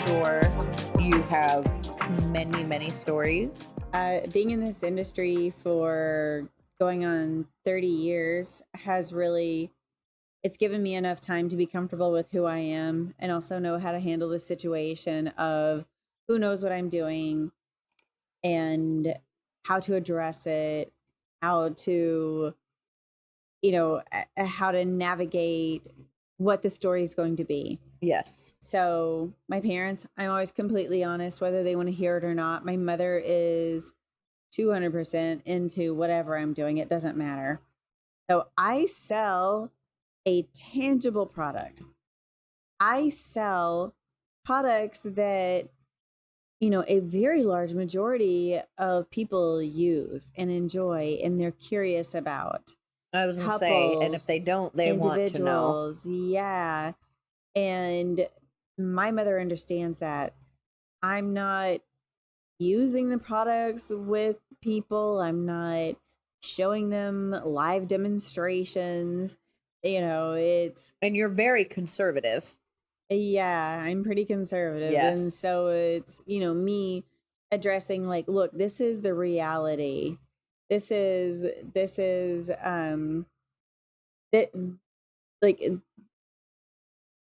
sure you have many, many stories. Being in this industry for going on 30 years has really, it's given me enough time to be comfortable with who I am and also know how to handle the situation of who knows what I'm doing and how to address it, how to, how to navigate what the story is going to be. Yes. So my parents, I'm always completely honest, whether they want to hear it or not. My mother is 200% into whatever I'm doing. It doesn't matter. So I sell a tangible product. I sell products that, a very large majority of people use and enjoy and they're curious about. I was going to say, and if they don't, they want to know. Individuals, yeah. And my mother understands that. I'm not using the products with people. I'm not showing them live demonstrations. It's... And you're very conservative. Yeah, I'm pretty conservative. Yes. And so it's, me addressing like, look, this is the reality. This is that, like,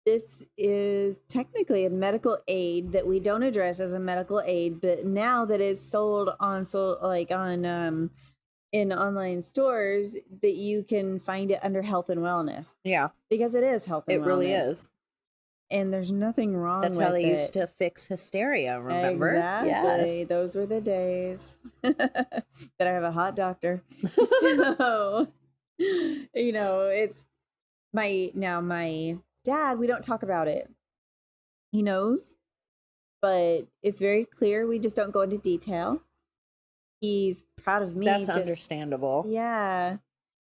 this is technically a medical aid that we don't address as a medical aid, but now that it's sold on in online stores, that you can find it under health and wellness. Yeah, because it is health and wellness. It really is. And there's nothing wrong with it. That's how they used to fix hysteria, remember? Exactly. Yes. Those were the days. That I have a hot doctor. So, it's my dad, we don't talk about it. He knows, but it's very clear. We just don't go into detail. He's proud of me. That's understandable. Yeah.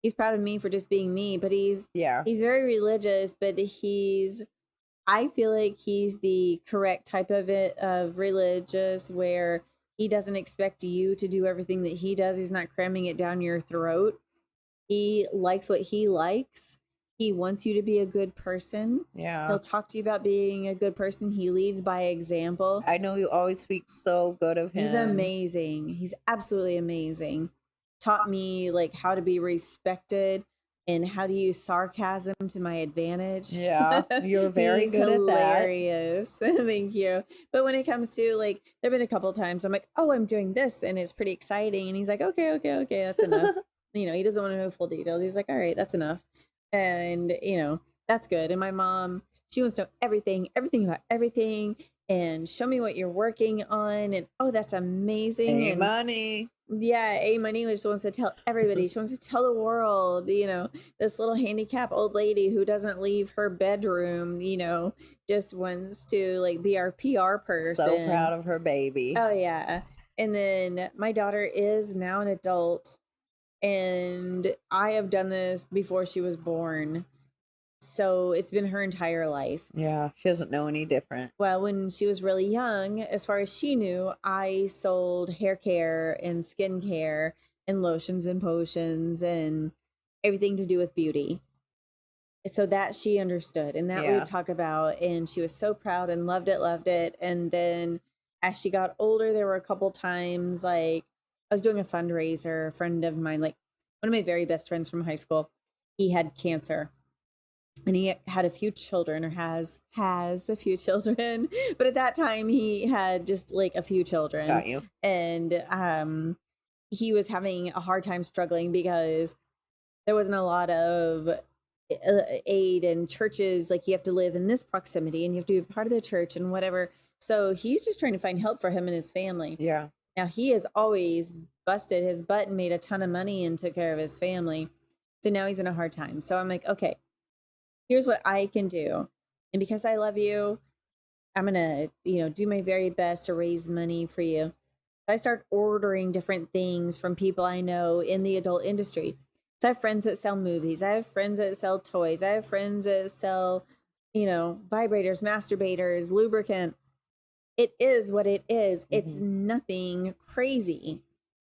He's proud of me for just being me, but he's very religious, but I feel like he's the correct type of religious where he doesn't expect you to do everything that he does. He's not cramming it down your throat. He likes what he likes. He wants you to be a good person. Yeah. He'll talk to you about being a good person. He leads by example. I know you always speak so good of him. He's amazing. He's absolutely amazing. Taught me like how to be respected and how to use sarcasm to my advantage. Yeah, you're very good hilarious. At that. Thank you. But when it comes to like, there've been a couple times I'm like, oh, I'm doing this and it's pretty exciting. And he's like, okay, that's enough. He doesn't want to know full details. He's like, all right, that's enough. And, that's good. And my mom, she wants to know everything about everything and show me what you're working on. And, oh, that's amazing. And money. Yeah, money just wants to tell everybody. She wants to tell the world, this little handicapped old lady who doesn't leave her bedroom, just wants to like be our PR person. So proud of her baby. Oh, yeah. And then my daughter is now an adult. And I have done this before she was born. So it's been her entire life. Yeah, she doesn't know any different. Well, when she was really young, as far as she knew, I sold hair care and skin care and lotions and potions and everything to do with beauty. So that she understood and that we would talk about. And she was so proud and loved it. And then as she got older, there were a couple times like, I was doing a fundraiser. A friend of mine, like one of my very best friends from high school, he had cancer and he had a few children or has a few children. But at that time he had just like a few children. Got you. And he was having a hard time struggling because there wasn't a lot of aid and churches. Like you have to live in this proximity and you have to be part of the church and whatever. So he's just trying to find help for him and his family. Yeah. Now, he has always busted his butt and made a ton of money and took care of his family. So now he's in a hard time. So I'm like, okay, here's what I can do. And because I love you, I'm going to, do my very best to raise money for you. So I start ordering different things from people I know in the adult industry. So I have friends that sell movies. I have friends that sell toys. I have friends that sell, vibrators, masturbators, lubricant. It is what it is. Mm-hmm. It's nothing crazy.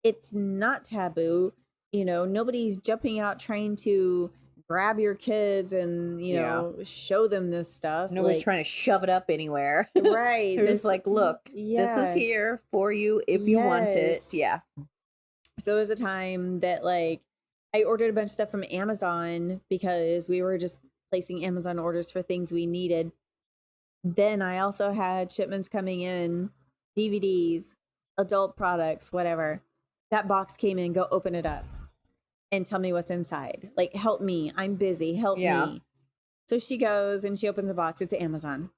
It's not taboo. Nobody's jumping out trying to grab your kids and, you Yeah. know, show them this stuff. Nobody's Like, trying to shove it up anywhere. right. They're just like, look, this is Yeah. here for you if you want it. Yes. Yeah. So there was a time that like I ordered a bunch of stuff from Amazon because we were just placing Amazon orders for things we needed. Then I also had shipments coming in, DVDs, adult products, whatever. That box came in, go open it up and tell me what's inside. Like, help me. I'm busy. Help Yeah. me. So she goes and she opens a box. It's Amazon.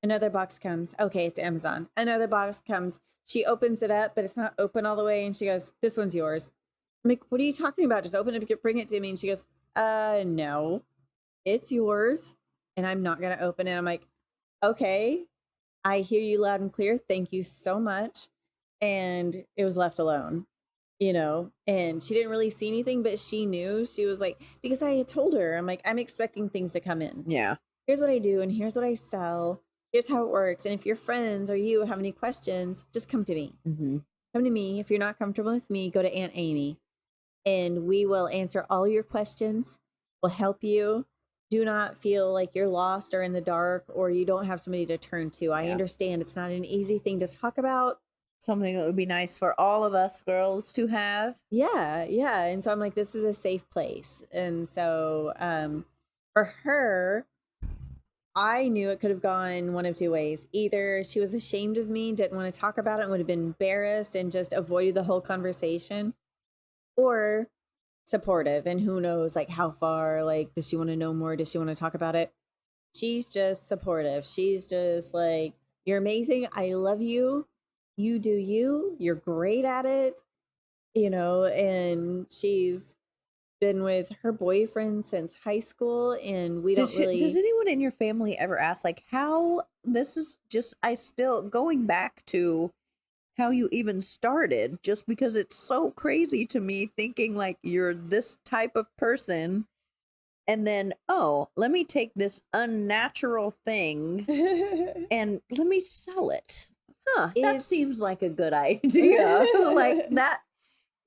Another box comes. Okay, it's Amazon. Another box comes. She opens it up, but it's not open all the way. And she goes, this one's yours. I'm like, what are you talking about? Just open it, bring it to me. And she goes, no, it's yours. And I'm not going to open it. I'm like, okay, I hear you loud and clear. Thank you so much. And it was left alone, you know, and she didn't really see anything, but she knew. She was like, because I had told her, I'm like, I'm expecting things to come in. Yeah. Here's what I do, and here's what I sell. Here's how it works. And if your friends or you have any questions, just come to me. Mm-hmm. Come to me. If you're not comfortable with me, go to Aunt Amy, and we will answer all your questions. We'll help you. Do not feel like you're lost or in the dark or you don't have somebody to turn to. I understand it's not an easy thing to talk about. Something that would be nice for all of us girls to have. Yeah, yeah. And so I'm like, this is a safe place. And so for her, I knew it could have gone one of two ways. Either she was ashamed of me, didn't want to talk about it, and would have been embarrassed and just avoided the whole conversation, or supportive. And who knows, like, how far, like, does she want to know more? Does she want to talk about it? She's just supportive. She's just like, you're amazing. I love you. You do you. You're great at it, you know, and she's been with her boyfriend since high school, and we don't really. Does anyone in your family ever ask, like, how this is just, I still going back to how you even started, just because it's so crazy to me thinking like you're this type of person and then, oh, let me take this unnatural thing and let me sell it. That seems like a good idea. Like, that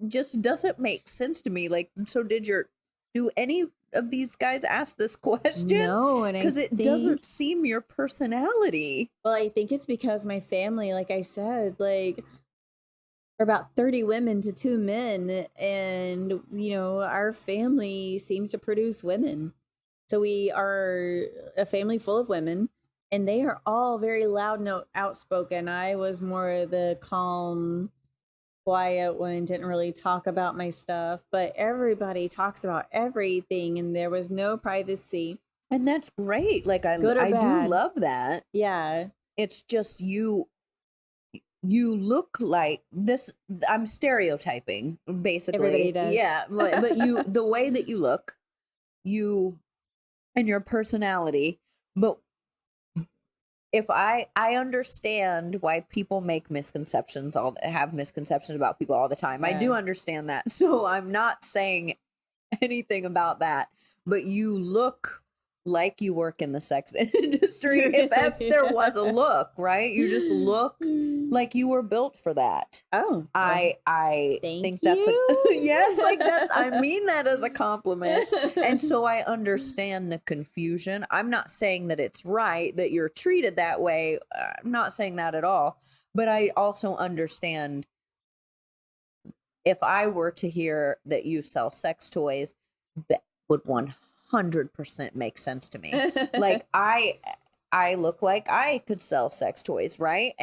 just doesn't make sense to me. Like, so do any of these guys ask this question? No, and because it doesn't seem your personality. Well, I think it's because my family, like I said, like, we're about 30 women to 2 men, and you know, our family seems to produce women. So we are a family full of women, and they are all very loud and outspoken. I was more the calm, quiet one, didn't really talk about my stuff, but everybody talks about everything, and there was no privacy. And that's great. Like, I do love that. Yeah. It's just you look like this. I'm stereotyping, basically. Everybody does. Yeah, but you, the way that you look, you and your personality. But if I understand why people make misconceptions, have misconceptions about people all the time. Yeah. I do understand that. So I'm not saying anything about that. But you look like you work in the sex industry. If there was a look, right? You just look like you were built for that. Oh, I think that's yes, like I mean that as a compliment. And so I understand the confusion. I'm not saying that it's right that you're treated that way. I'm not saying that at all. But I also understand, if I were to hear that you sell sex toys, that would 100% make sense to me. Like, I look like I could sell sex toys, right?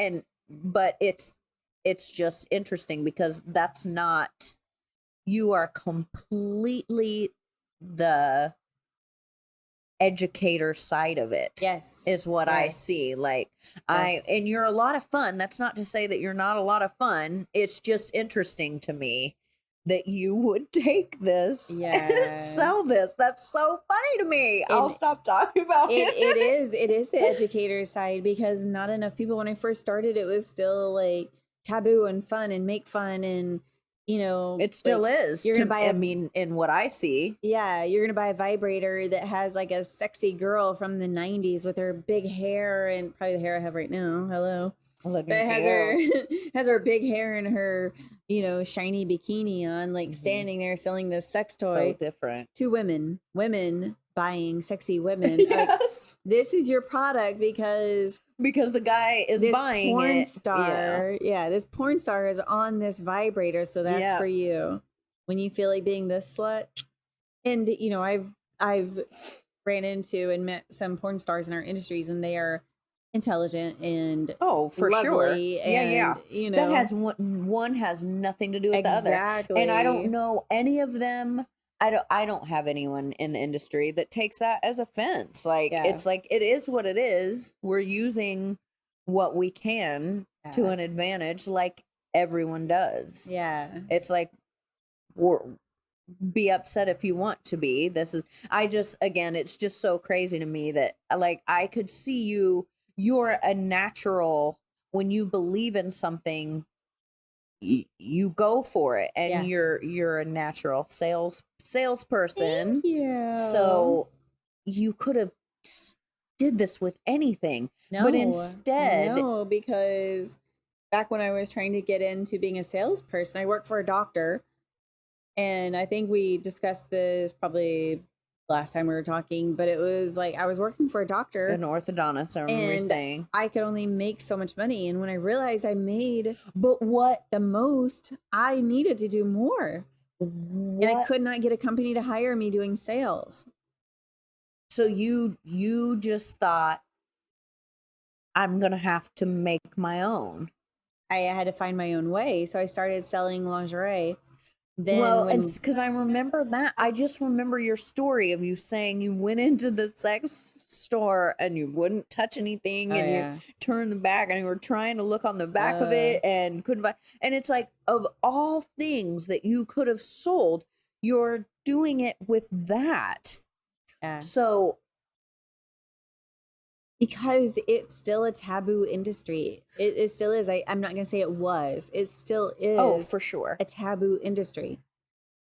But it's just interesting because that's not, you are completely the educator side of it. Yes, is what I see. Like, and you're a lot of fun. That's not to say that you're not a lot of fun. It's just interesting to me that you would take this and sell this. That's so funny to me. I'll stop talking about it. It is the educator side, because not enough people, when I first started, it was still like taboo and fun and make fun, and you know, it still is. You're gonna buy in what I see. Yeah, you're gonna buy a vibrator that has like a sexy girl from the 90s with her big hair, and probably the hair I have right now. Hello. Looking That has her cute. has her big hair and her, shiny bikini on, like Mhm. standing there selling this sex So toy different. to women buying sexy women. Like, Yes. this is your product because Because the guy is this buying porn it. star, this porn star is on this vibrator, so that's for Yeah. you. When you feel like being this slut. And I've ran into and met some porn stars in our industries, and they are intelligent and Oh, for sure. lovely, Yeah, yeah. and That has one has nothing to do with the other. And I don't exactly. know any of them. I don't have anyone in the industry that takes that as offense. Like Yeah. it's like it is what it is. We're using what we can to Yeah. an advantage like everyone does. Yeah. It's like we're be upset if you want to be. This is I just again, it's just so crazy to me that like I could see you're a natural when you believe in something you go for it and Yeah. you're a natural salesperson. Thank you. So you could have did this with anything, but instead No, because back when I was trying to get into being a salesperson, I worked for a doctor. And I think we discussed this probably last time we were talking, but it was like I was working for a doctor, an orthodontist, I remember you and saying. I could only make so much money. And when I realized I made But what the most, I needed to do more. And I could not get a company to hire me doing sales. So you just thought I'm gonna have to make my own. I had to find my own way. So I started selling lingerie. Then Well, and because I remember that, I just remember your story of you saying you went into the sex store and you wouldn't touch anything, and you turned the back and you were trying to look on the back of it and couldn't buy. And it's like, of all things that you could have sold, you're doing it with that. So because it's still a taboo industry. It still is. I'm not going to say it was. It still is. Oh, for sure. A taboo industry.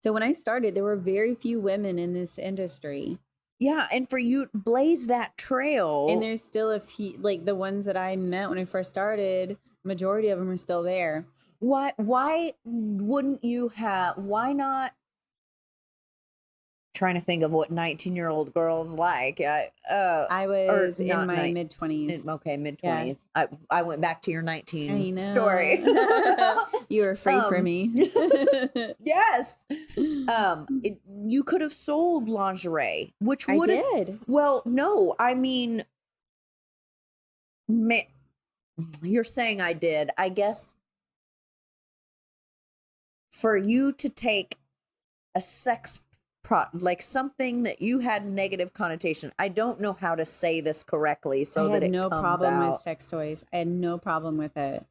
So when I started, there were very few women in this industry. Yeah, and for you blaze that trail. And there's still a few, like the ones that I met when I first started, majority of them are still there. Why wouldn't you have, why not? Trying to think of what 19-year-old girls like. I was in my mid-20s. Okay, mid-20s. Yeah. I went back to your 19 story. You were free for me. Yes. You could have sold lingerie, which would have. I did. Well, no, I mean, you're saying I did. I guess for you to take a sex like something that you had negative connotation. I don't know how to say this correctly so that it comes out. I had no problem with sex toys. I had no problem with it.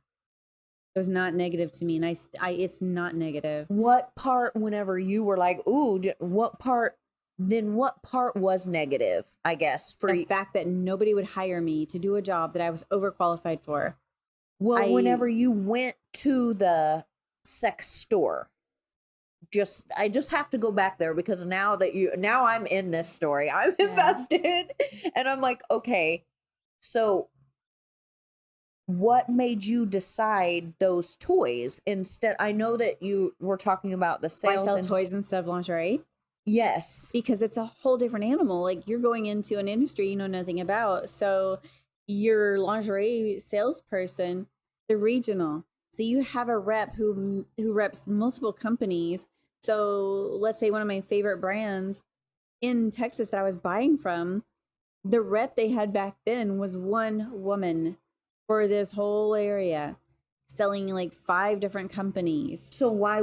It was not negative to me, and it's not negative. What part, whenever you were like, ooh, what part was negative, I guess? For the fact that nobody would hire me to do a job that I was overqualified for. Well, whenever you went to the sex store, I just have to go back there because now I'm in this story. I'm invested. And I'm like, okay, so what made you decide those toys instead? I know that you were talking about the sales. I sell toys instead of lingerie. Yes. Because it's a whole different animal. Like, you're going into an industry you know nothing about. So your lingerie salesperson, the regional. So you have a rep who reps multiple companies. So let's say one of my favorite brands in Texas that I was buying from, the rep they had back then was one woman for this whole area, selling like 5 different companies. So why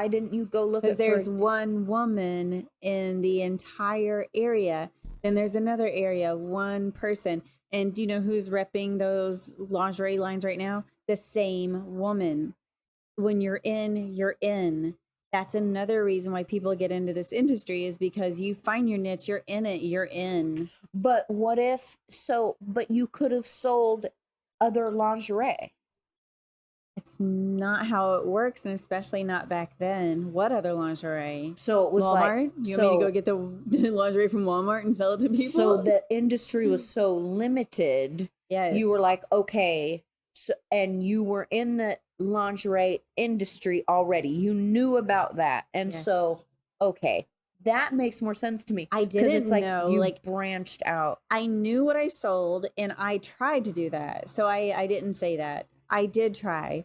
didn't you go look? Because there's one woman in the entire area. Then there's another area, one person. And do you know who's repping those lingerie lines right now? The same woman. When you're in, you're in. That's another reason why people get into this industry, is because you find your niche, you're in it, you're in. But but you could have sold other lingerie. It's not how it works, and especially not back then. What other lingerie? So it was Walmart? You want me to go get the lingerie from Walmart and sell it to people? So the industry was so limited. Yes. You were like, okay, So, and you were in the lingerie industry already. You knew about that. And so, Yes. okay, that makes more sense to me I because didn't it's like know, you like, branched out. I knew what I sold and I tried to do that. So I didn't say that. I did try.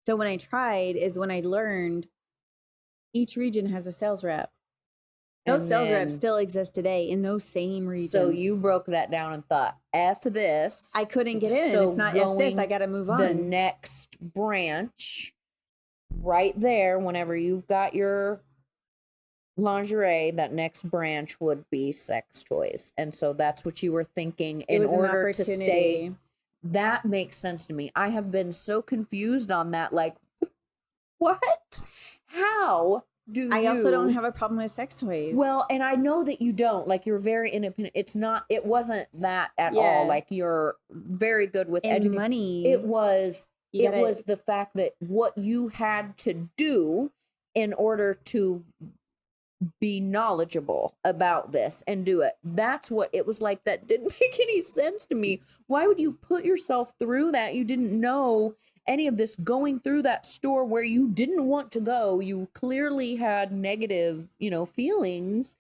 So when I tried is when I learned each region has a sales rep. Those And sales reps then, still exist today in those same so regions. you broke that down and thought, F this. I couldn't get in. So It's not F this. I going got to move the on. next branch right there, whenever you've got your lingerie, that next branch would be sex toys. And so that's what you were thinking It in was an order to stay. opportunity. That makes sense to me. I have been so confused on that. Like, what? How do I also don't you? have a problem with sex toys. Well, and I know that you don't. Like, you're very independent. It's not, it wasn't that at all. Yeah. Like, you're very good with And education. money. It was, You it gotta- was the fact that what you had to do in order to be knowledgeable about this and do it. That's what it was like. That didn't make any sense to me. Why would you put yourself through that? You didn't know any of this, going through that store where you didn't want to go. You clearly had negative, feelings.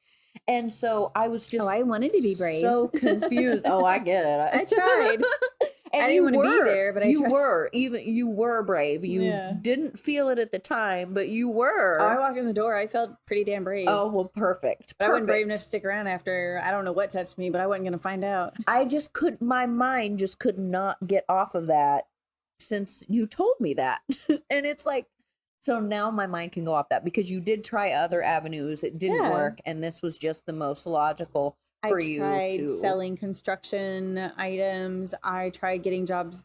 And so I was just I wanted to be brave. so confused. Oh, I get it. I tried. And I didn't want to be there, but you were brave. You didn't feel it at the time, but you were. Oh, I walked in the door. I felt pretty damn brave. Oh, well, perfect. But I wasn't brave enough to stick around after. I don't know what touched me, but I wasn't going to find out. My mind just could not get off of that since you told me that. And it's like, so now my mind can go off that because you did try other avenues. It didn't work. And this was just the most logical for you to. I tried selling construction items. I tried getting jobs,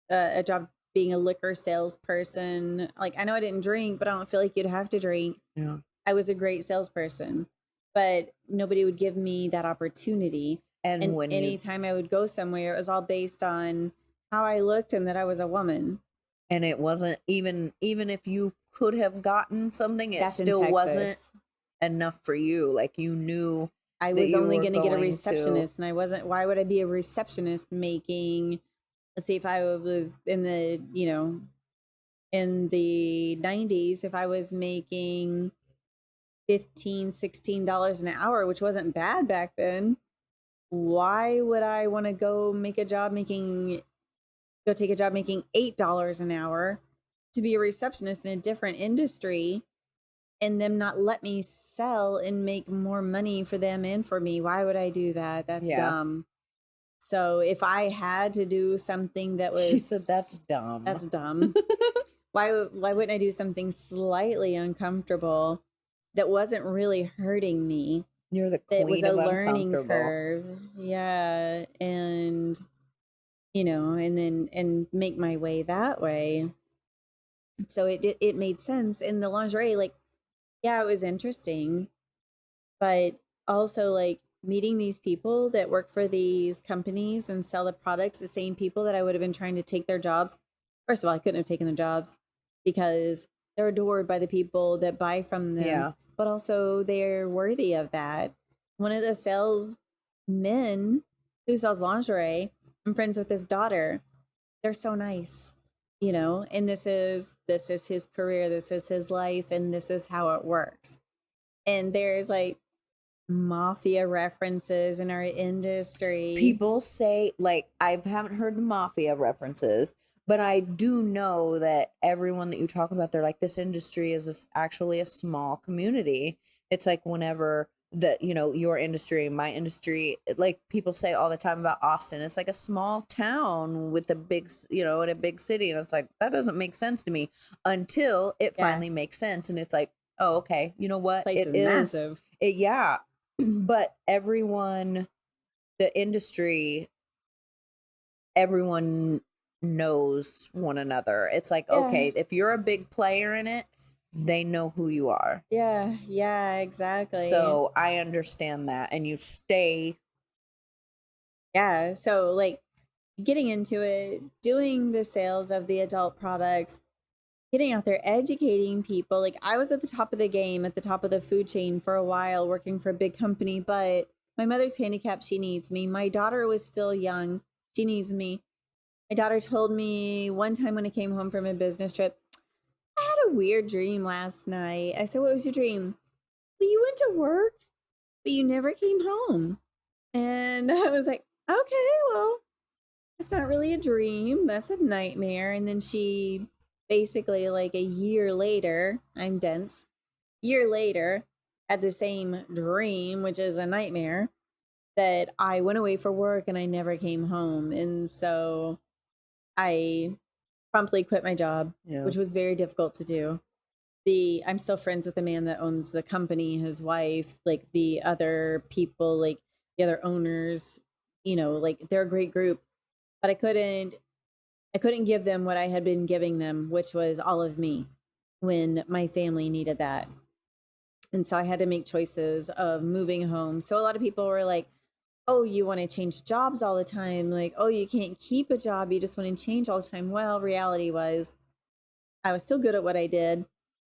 a job being a liquor salesperson. Like, I know I didn't drink, but I don't feel like you'd have to drink. Yeah. I was a great salesperson, but nobody would give me that opportunity. And when anytime I would go somewhere, it was all based on how I looked and that I was a woman. And it wasn't even if you could have gotten something, it still wasn't enough for you. Like, you knew I was only going to get a receptionist, and I wasn't. Why would I be a receptionist making? Let's see, if I was in the in the 90s, if I was making $15-16 an hour, which wasn't bad back then, why would I want to go take a job making $8 an hour to be a receptionist in a different industry and them not let me sell and make more money for them and for me? Why would I do that? That's dumb. So if I had to do something that was... She said, that's dumb. That's dumb. Why wouldn't I do something slightly uncomfortable that wasn't really hurting me? You're the queen. It was a learning curve. Yeah. And, and make my way that way. So it made sense. In the lingerie, like, yeah, it was interesting, but also, like, meeting these people that work for these companies and sell the products, the same people that I would have been trying to take their jobs. First of all, I couldn't have taken their jobs because they're adored by the people that buy from them, but also they're worthy of that. One of the salesmen who sells lingerie, I'm friends with his daughter. They're so nice. And this is his career, this is his life, and this is how it works. And there's like mafia references in our industry. People say, like, I haven't heard the mafia references, but I do know that everyone that you talk about, they're like, this industry is actually a small community. It's like whenever your industry, my industry, like people say all the time about Austin, it's like a small town with a big, in a big city. And it's like, that doesn't make sense to me until it finally makes sense. And it's like, oh, okay, you know what? This place is massive. But everyone, the industry, everyone knows one another. It's like, okay, if you're a big player in it, they know who you are. Yeah, exactly. So I understand that. And you stay. Yeah. So, like, getting into it, doing the sales of the adult products, getting out there, educating people. Like, I was at the top of the game, at the top of the food chain for a while, working for a big company, but my mother's handicapped. She needs me. My daughter was still young. She needs me. My daughter told me one time when I came home from a business trip, I had a weird dream last night. I said, "What was your dream?" "Well, you went to work, but you never came home." And I was like, "Okay, well, it's not really a dream. That's a nightmare." And then she basically, like a year later, I'm dense, year later, had the same dream, which is a nightmare, that I went away for work and I never came home. And so I promptly quit my job, Yeah. which was very difficult to do. I'm still friends with the man that owns the company, his wife, like the other people, like the other owners, like they're a great group, but I couldn't give them what I had been giving them, which was all of me when my family needed that. And so I had to make choices of moving home. So a lot of people were like, "Oh, you want to change jobs all the time? Like, oh, you can't keep a job. You just want to change all the time." Well, reality was I was still good at what I did.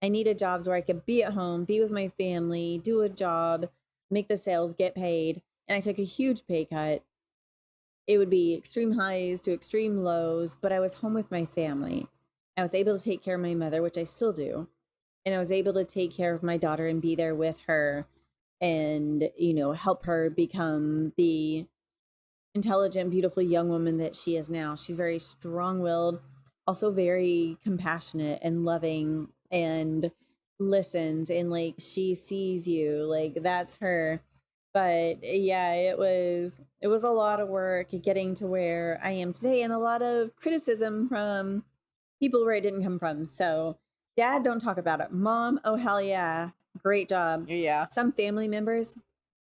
I needed jobs where I could be at home, be with my family, do a job, make the sales, get paid. And I took a huge pay cut. It would be extreme highs to extreme lows, but I was home with my family. I was able to take care of my mother, which I still do. And I was able to take care of my daughter and be there with her and, help her become the intelligent, beautiful young woman that she is now. She's very strong willed, also very compassionate and loving and listens, and like she sees you. Like that's her. But yeah, it was a lot of work getting to where I am today, and a lot of criticism from people where it didn't come from. So, Dad, don't talk about it. Mom, oh hell yeah, great job. Yeah. Some family members,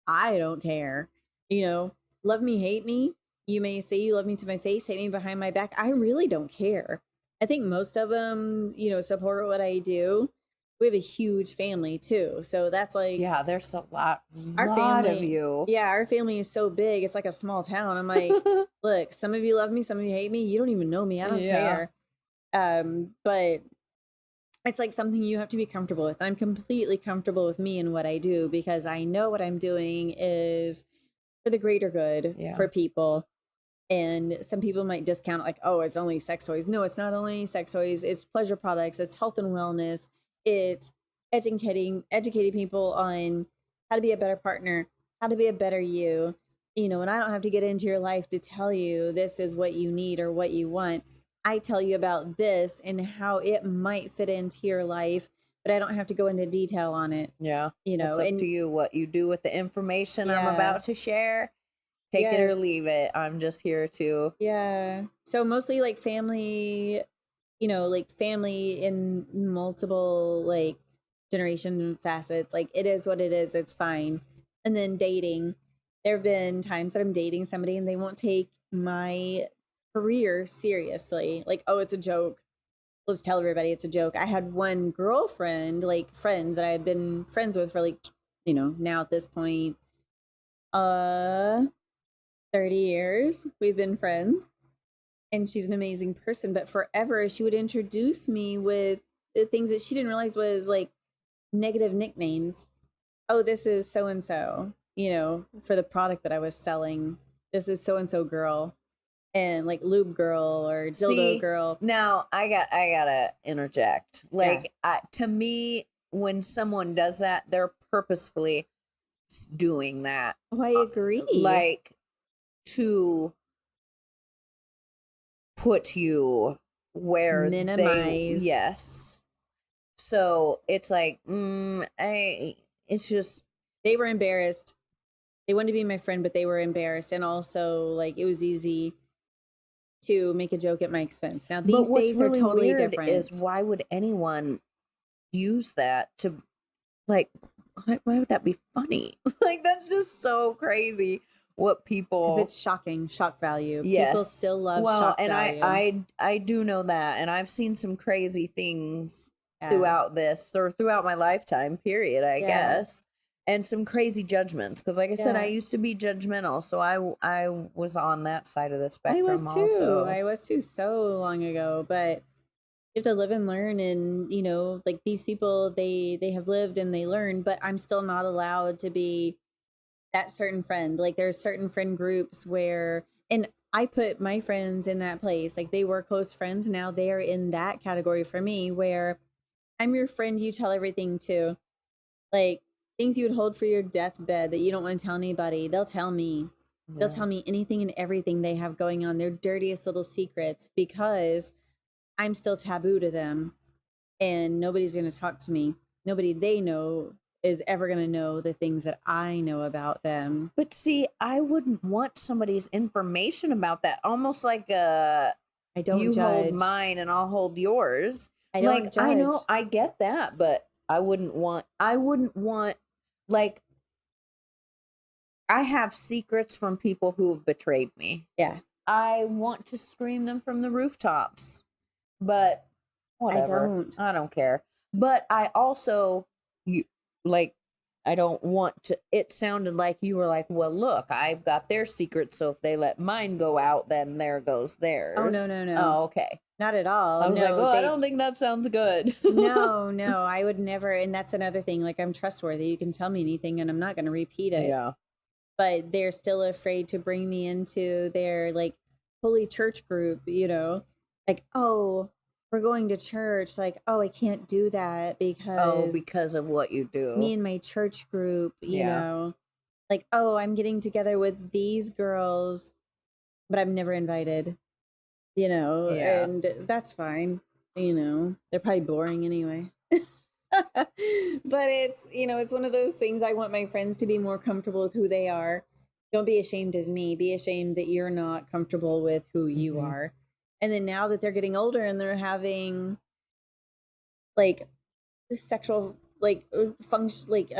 I don't care. You know, love me, hate me. You may say you love me to my face, hate me behind my back. I really don't care. I think most of them, support what I do. We have a huge family too. So that's like Yeah, there's a lot our of family. you. Yeah, our family is so big. It's like a small town. I'm like, look, some of you love me, some of you hate me. You don't even know me. I don't Yeah. care. But it's like something you have to be comfortable with. I'm completely comfortable with me and what I do because I know what I'm doing is for the greater good Yeah. for people. And some people might discount like, "Oh, it's only sex toys." No, it's not only sex toys. It's pleasure products. It's health and wellness. It's educating people on how to be a better partner, how to be a better you. And I don't have to get into your life to tell you this is what you need or what you want. I tell you about this and how it might fit into your life, but I don't have to go into detail on it. Yeah. It's up And to you what you do with the information I'm yeah, about to share. Take it or yes, leave it. I'm just here to. yeah. So mostly like family, like family in multiple like generation facets. Like it is what it is. It's fine. And then dating. There have been times that I'm dating somebody and they won't take my career seriously. Like, oh, it's a joke. Let's tell everybody it's a joke. I had one girlfriend, like friend that I had been friends with for like, now at this point, uh 30 years. We've been friends and she's an amazing person, but forever she would introduce me with the things that she didn't realize was like negative nicknames. "Oh, this is so and so," for the product that I was selling. "This is so and so girl," and like lube girl or dildo See, girl. now I gotta interject. Yeah. Like, to me, when someone does that, they're purposefully doing that. Oh, I agree. Like, to put you where Minimize. yes. So it's like, it's just, They were embarrassed. They wanted to be my friend, but they were embarrassed. And also, like, it was easy to make a joke at my expense. Now, but these what's days are really totally weird different. is why would anyone use that to, like, why would that be funny? Like, that's just so crazy what people. Because it's shocking, shock value. Yes. People still love shock and value. I do know that, and I've seen some crazy things Yeah. throughout my lifetime period, I Yeah. guess, and some crazy judgments, because like I said, I Yeah. used to be judgmental, so I was on that side of the I spectrum was too. also. I was too so long ago. But you have to live and learn, and like these people, they have lived and they learn, but I'm still not allowed to be that certain friend. Like there's certain friend groups where, and I put my friends in that place. Like they were close friends. Now they are in that category for me where I'm your friend you tell everything to. Like things you would hold for your deathbed that you don't want to tell anybody. They'll tell me. They'll Yeah. tell me anything and everything they have going on, their dirtiest little secrets, because I'm still taboo to them and nobody's going to talk to me. Nobody they know is ever going to know the things that I know about them. But see, I wouldn't want somebody's information about that. Almost like I don't you hold judge. mine and I'll hold yours. I don't Like I know judge. I get that, but I wouldn't want like I have secrets from people who have betrayed me. Yeah. I want to scream them from the rooftops. But whatever. I don't care. But I also you like I don't want to it sounded like you were like, "Well, look, I've got their secrets, so if they let mine go out, then there goes theirs." Oh, no. Oh, okay. Not at all. I was like, No, "Oh, I they don't think that sounds good." no, I would never. And that's another thing. Like, I'm trustworthy. You can tell me anything and I'm not going to repeat it. Yeah. But they're still afraid to bring me into their like holy church group, you know, like, oh, we're going to church. Like, oh, I can't do that Oh, because because of what you do. me and my church group, you Yeah. know, like, oh, I'm getting together with these girls, but I'm never invited, you know, Yeah. and that's fine. You know, they're probably boring anyway. But it's, you know, it's one of those things. I want my friends to be more comfortable with who they are. Don't be ashamed of me. Be ashamed that you're not comfortable with who you Mhm. are. And then now that they're getting older and they're having like this sexual function, like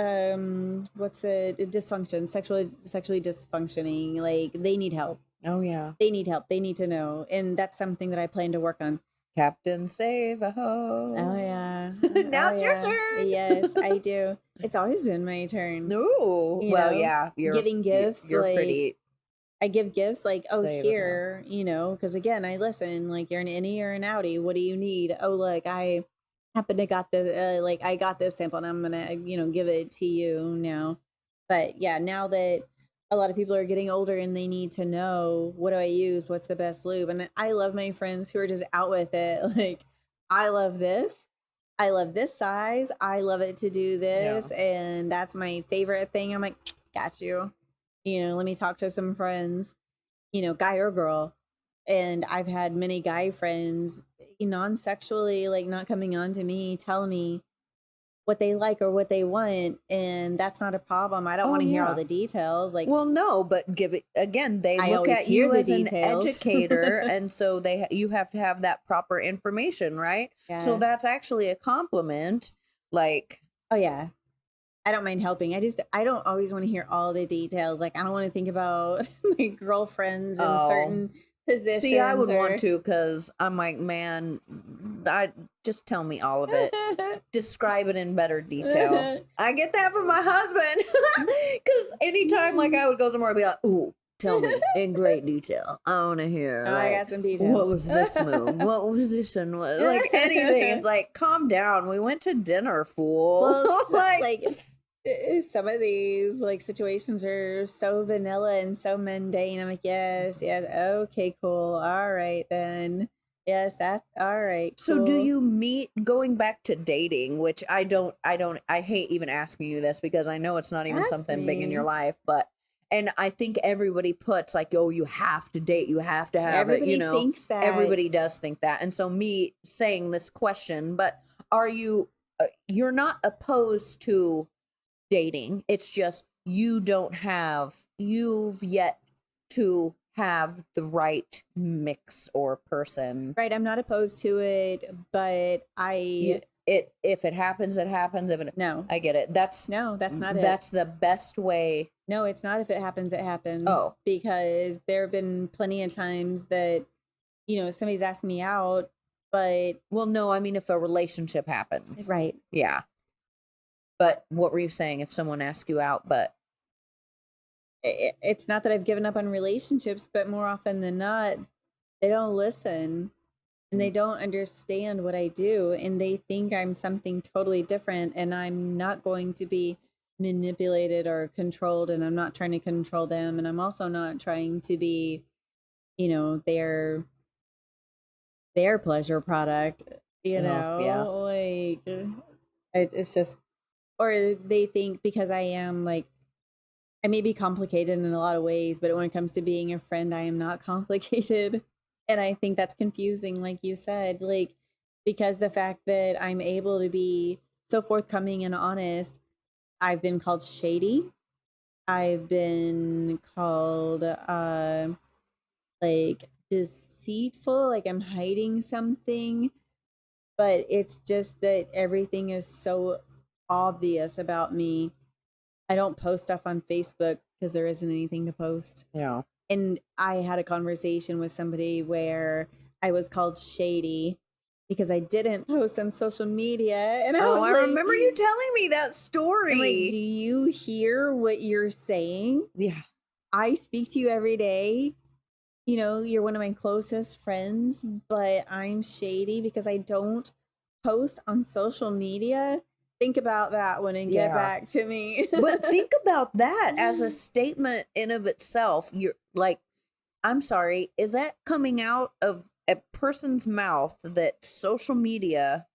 what's it, dysfunction, sexually dysfunctioning, like they need help. Oh yeah. They need help. They need to know. And that's something that I plan to work on. Captain Save a Ho. Oh yeah. Now Oh, it's your turn. Yes, I do. It's always been my turn. No. You Well, know, yeah, giving gifts, you're like pretty I give gifts like, oh, Save a Ho. here, you know, because again, I listen, like you're an innie or an outie. What do you need? Oh, look, I happen to got the like I got this sample and I'm gonna, you know, give it to you now. But yeah, now that a lot of people are getting older and they need to know, what do I use? What's the best lube? And I love my friends who are just out with it. Like, I love this. I love this size. I love it to do this. And that's my favorite thing. I'm like, got you. You know, let me talk to some friends, you know, guy or girl. And I've had many guy friends, non-sexually, like not coming on to me, tell me what they like or what they want, and that's not a problem. I don't Oh, want to hear all yeah. the details. Like, Well, no, but give it again. They I look always at hear you the as an details. educator, and so you have to have that proper information, right? So Yeah. that's actually a compliment. Like, Oh yeah, I don't mind helping. I don't always want to hear all the details. Like, I don't want to think about my girlfriends in oh, certain positions. see, I would want or to because I'm like, man, I just tell me all of it. Describe it in better detail. I get that from my husband because anytime like I would go somewhere, I'd be like, "Ooh, tell me in great detail. I want to hear. Oh, like, I got some details. what was this move? What position was like anything?" It's like, calm down. We went to dinner, fool. Well, like some of these like situations are so vanilla and so mundane. I'm like, yes, okay, cool, all right then. Yes, that's all right. So do cool. you meet going back to dating, which I hate even asking you this because I know it's not even Ask something big in your me. life, but and I think everybody puts like, oh, you have to date, you have to have it, Everybody thinks that. everybody does think that. And so me saying this question, but are you you're not opposed to dating. It's just you've yet to have the right mix or person. Right, I'm not opposed to it, but If it happens, it happens. If it, no, I get it. That's not it. That's the best way. No, it's not. If it happens, it happens. Oh. Because there have been plenty of times that, you know, somebody's asked me out, but Well, no, I mean if a relationship happens. right. Yeah. But what were you saying if someone asks you out, but It's not that I've given up on relationships, but more often than not, they don't listen and they don't understand what I do, and they think I'm something totally different, and I'm not going to be manipulated or controlled, and I'm not trying to control them, and I'm also not trying to be you know, their pleasure product, you Oh, yeah. know, like it's just, or they think because I am like, I may be complicated in a lot of ways, but when it comes to being a friend, I am not complicated. And I think that's confusing, like you said, like, because the fact that I'm able to be so forthcoming and honest, I've been called shady. I've been called like deceitful, like I'm hiding something, but it's just that everything is so obvious about me. I don't post stuff on Facebook because there isn't anything to post. Yeah. And I had a conversation with somebody where I was called shady because I didn't post on social media. And I Oh, was I like, remember you telling me that I'm like, do story. you hear what you're saying? Yeah. I speak to you every day. You know, you're one of my closest friends, but I'm shady because I don't post on social media. Think about that one and get Yeah. back to me. But think about that as a statement in of itself. You're like, I'm sorry, is that coming out of a person's mouth that social media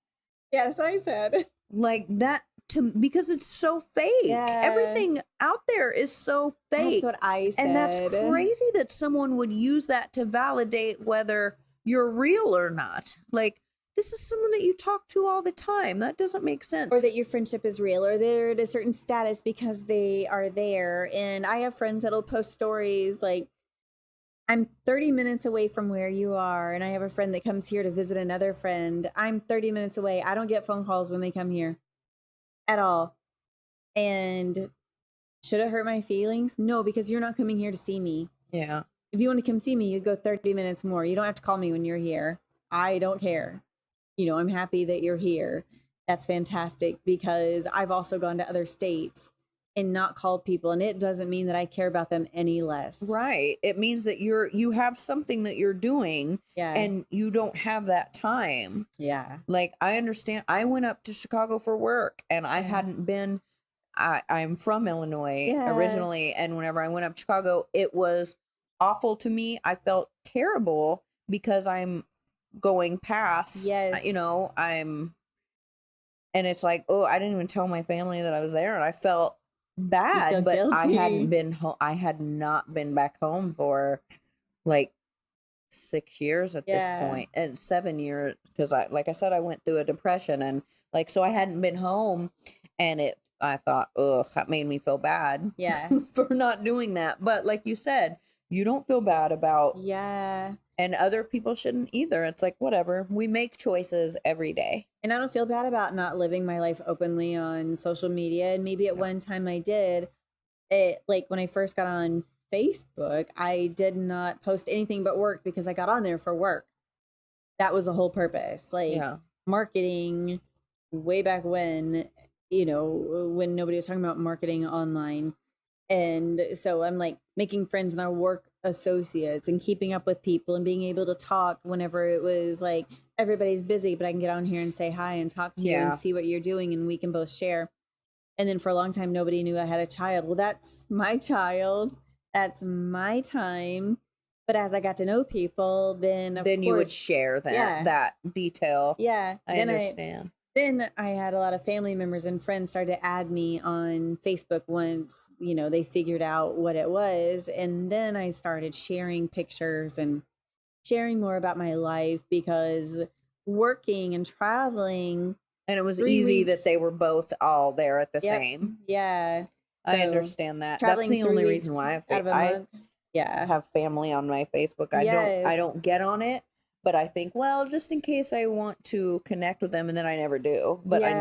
Yes, I said. like that to because it's so fake. Yeah, Everything out there is so that's fake. what I And that's said. crazy that someone would use that to validate whether you're real or not. Like this is someone that you talk to all the time. That doesn't make sense. Or that your friendship is real, or they're at a certain status because they are there. And I have friends that'll post stories like, I'm 30 minutes away from where you are, and I have a friend that comes here to visit another friend. I'm 30 minutes away. I don't get phone calls when they come here at all. And should it hurt my feelings? No, because you're not coming here to see me. Yeah. If you want to come see me, you go 30 minutes more. You don't have to call me when you're here. I don't care. You know, I'm happy that you're here. That's fantastic because I've also gone to other states and not called people, and it doesn't mean that I care about them any less. Right. It means that you have something that you're doing Yeah. and you don't have that time. Yeah. Like I understand I went up to Chicago for work and I Yeah. hadn't been I'm from Illinois Yeah. originally, and whenever I went up to Chicago, it was awful to me. I felt terrible because I'm going past, Yes. you know, and it's like, oh, I didn't even tell my family that I was there, and I felt You feel bad, but I hadn't guilty. been home. I had not been back home for like 6 years at this Yeah. point, and 7 years because like I said, I went through a depression, and like so I hadn't been home, and I thought, ugh, that made me feel bad Yeah. for not doing that. But like you said, you don't feel bad about, Yeah. and other people shouldn't either. It's like whatever. We make choices every day. And I don't feel bad about not living my life openly on social media. And maybe at Yeah. one time I did. It, like when I first got on Facebook, I did not post anything but work because I got on there for work. That was the whole purpose. Like Yeah. marketing way back when, you know, when nobody was talking about marketing online. And so I'm like making friends and our work associates and keeping up with people and being able to talk whenever it was like everybody's busy, but I can get on here and say hi and talk to you and Yeah. see what you're doing and we can both share. And then for a long time, nobody knew I had a child. Well, that's my child. That's my time. But as I got to know people, then of Then you would course, share that yeah, that detail. yeah. I understand. Then I had a lot of family members and friends start to add me on Facebook once, you know, they figured out what it was. And then I started sharing pictures and sharing more about my life because working and traveling And it was 3 easy that weeks. they were both all there at the Yep. same. Yeah. I So understand that. That's traveling the 3 only reason weeks why out of a I month. Yeah. have family on my Facebook. I Yes. don't get on it, but I think, well, just in case I want to connect with them, and then I never do. But Yeah, I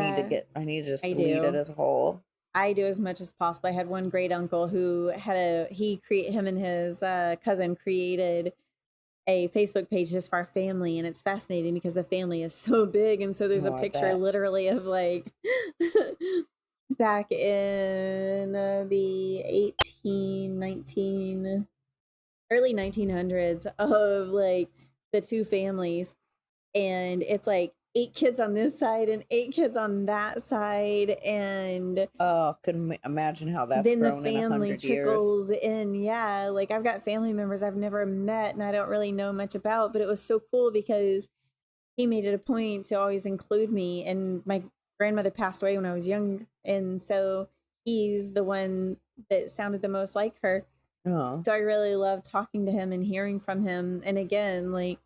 need to just I delete it do. as a whole. I do as much as possible. I had one great uncle who had him and his cousin created a Facebook page just for our family, and it's fascinating because the family is so big, and so there's a Oh, I picture bet. literally of like back in the 1819 early 1900s of like the two families, and it's like 8 kids on this side and 8 kids on that side, and Oh, couldn't imagine how that's then the grown in family 100 years. trickles in. Yeah, like I've got family members I've never met and I don't really know much about, but it was so cool because he made it a point to always include me. And my grandmother passed away when I was young, and so he's the one that sounded the most like her. Oh, So I really loved talking to him and hearing from him. And again, like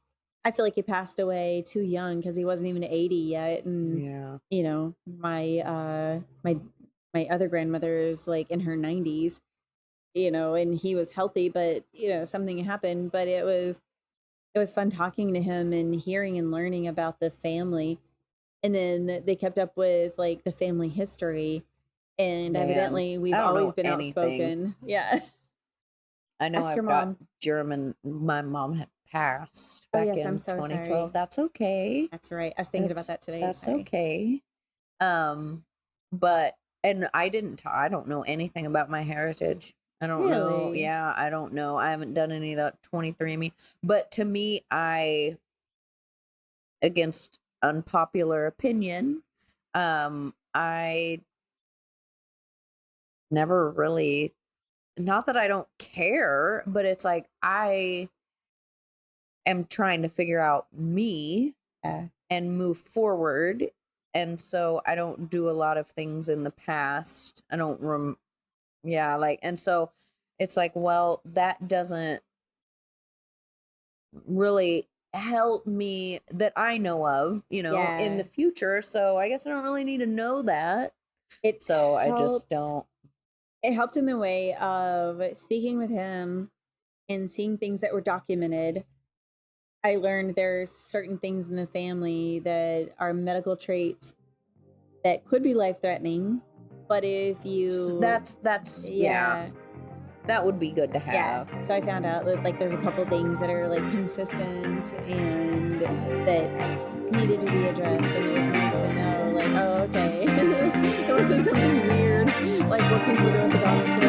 I feel like he passed away too young because he wasn't even 80 yet. And yeah. you know, my other grandmother is like in her 90s, you know, and he was healthy, but you know, something happened. But it was fun talking to him and hearing and learning about the family. And then they kept up with like the family history. And Man, evidently I we've don't always know been anything. outspoken. Yeah. I know Ask your I've got mom. German. My mom had passed Oh back yes, I'm in so 2012. sorry. That's okay. That's right. I was thinking about That's that today. that's Sorry. okay. Um, but and I didn't. I don't know anything about my heritage. I don't know. Really? Yeah, I don't know. I haven't done any of that 23andMe. But to me, against unpopular opinion, I never really. Not that I don't care, but it's like I am trying to figure out me Yeah. and move forward. And so I don't do a lot of things in the past. I don't yeah, like, and so it's like, well, that doesn't really help me that I know of, in the Yeah. future. So I guess I don't really need to know that. It So I just helped. don't. It helped in the way of speaking with him and seeing things that were documented. I learned there's certain things in the family that are medical traits that could be life threatening. But if you, That's, yeah, yeah, that would be good to yeah. have. So I found out that like there's a couple things that are like consistent and that needed to be addressed, and it was nice to know like, oh okay, it wasn't something weird like working for the orthodontist